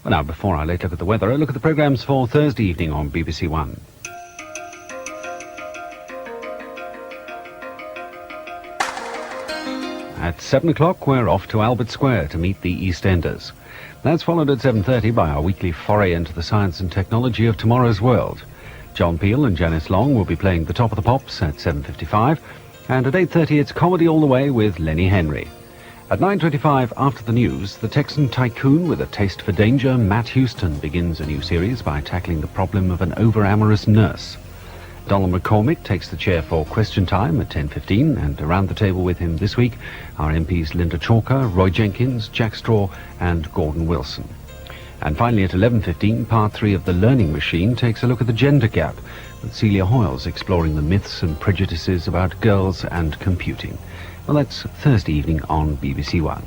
Well, now, before our late look at the weather, a look at the programmes for Thursday evening on BBC One. At 7 o'clock, we're off to Albert Square to meet the EastEnders. That's followed at 7:30 by our weekly foray into the science and technology of tomorrow's world. John Peel and Janice Long will be playing The Top of the Pops at 7:55, and at 8:30 it's Comedy All the Way with Lenny Henry. At 9:25, after the news, the Texan tycoon with a taste for danger, Matt Houston, begins a new series by tackling the problem of an over-amorous nurse. Donald McCormick takes the chair for Question Time at 10:15, and around the table with him this week are MPs Linda Chalker, Roy Jenkins, Jack Straw and Gordon Wilson. And finally at 11:15, Part 3 of The Learning Machine takes a look at the gender gap, with Celia Hoyles exploring the myths and prejudices about girls and computing. Well, that's Thursday evening on BBC One.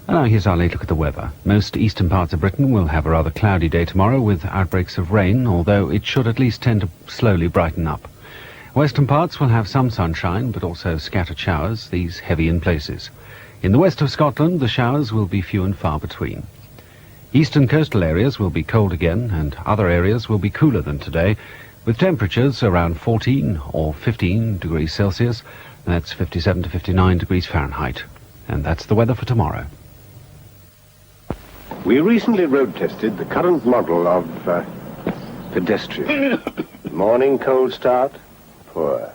Now here's our late look at the weather. Most eastern parts of Britain will have a rather cloudy day tomorrow with outbreaks of rain, although it should at least tend to slowly brighten up. Western parts will have some sunshine, but also scattered showers, these heavy in places. In the west of Scotland, the showers will be few and far between. Eastern coastal areas will be cold again, and other areas will be cooler than today, with temperatures around 14 or 15 degrees Celsius. That's 57 to 59 degrees Fahrenheit. And that's the weather for tomorrow. We recently road tested the current model of pedestrian. Morning cold start, poor.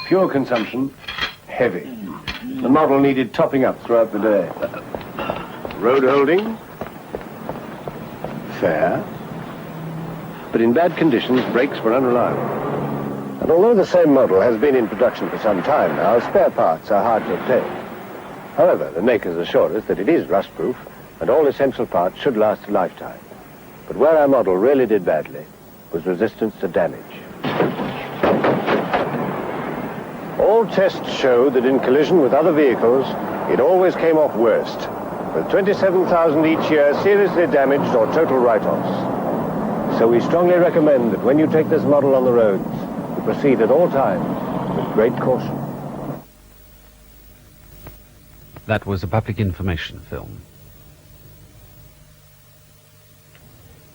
Fuel consumption, heavy. The model needed topping up throughout the day. Road holding, fair. But in bad conditions, brakes were unreliable. And although the same model has been in production for some time now, spare parts are hard to obtain. However, the makers assure us that it is rust-proof and all essential parts should last a lifetime. But where our model really did badly was resistance to damage. All tests show that in collision with other vehicles, it always came off worst, with 27,000 each year seriously damaged or total write-offs. So we strongly recommend that when you take this model on the roads, you proceed at all times with great caution. That was a public information film.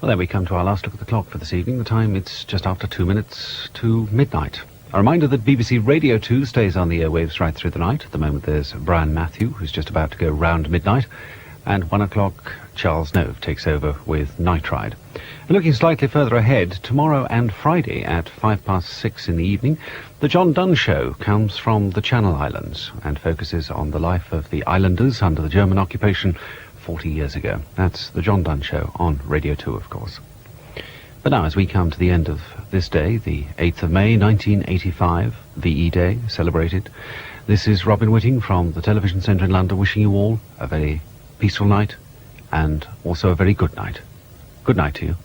Well, there we come to our last look at the clock for this evening. The time, it's just after 2 minutes to midnight. A reminder that BBC Radio 2 stays on the airwaves right through the night. At the moment there's Brian Matthew, who's just about to go round midnight. And 1 o'clock, Charles Nove takes over with Night Ride. And looking slightly further ahead, tomorrow and Friday at 6:05 in the evening, the John Dunn Show comes from the Channel Islands and focuses on the life of the islanders under the German occupation 40 years ago. That's the John Dunn Show on Radio 2, of course. But now, as we come to the end of this day, the 8th of May, 1985, VE Day, celebrated, this is Robin Whitting from the Television Centre in London wishing you all a very peaceful night and also a very good night. Good night to you.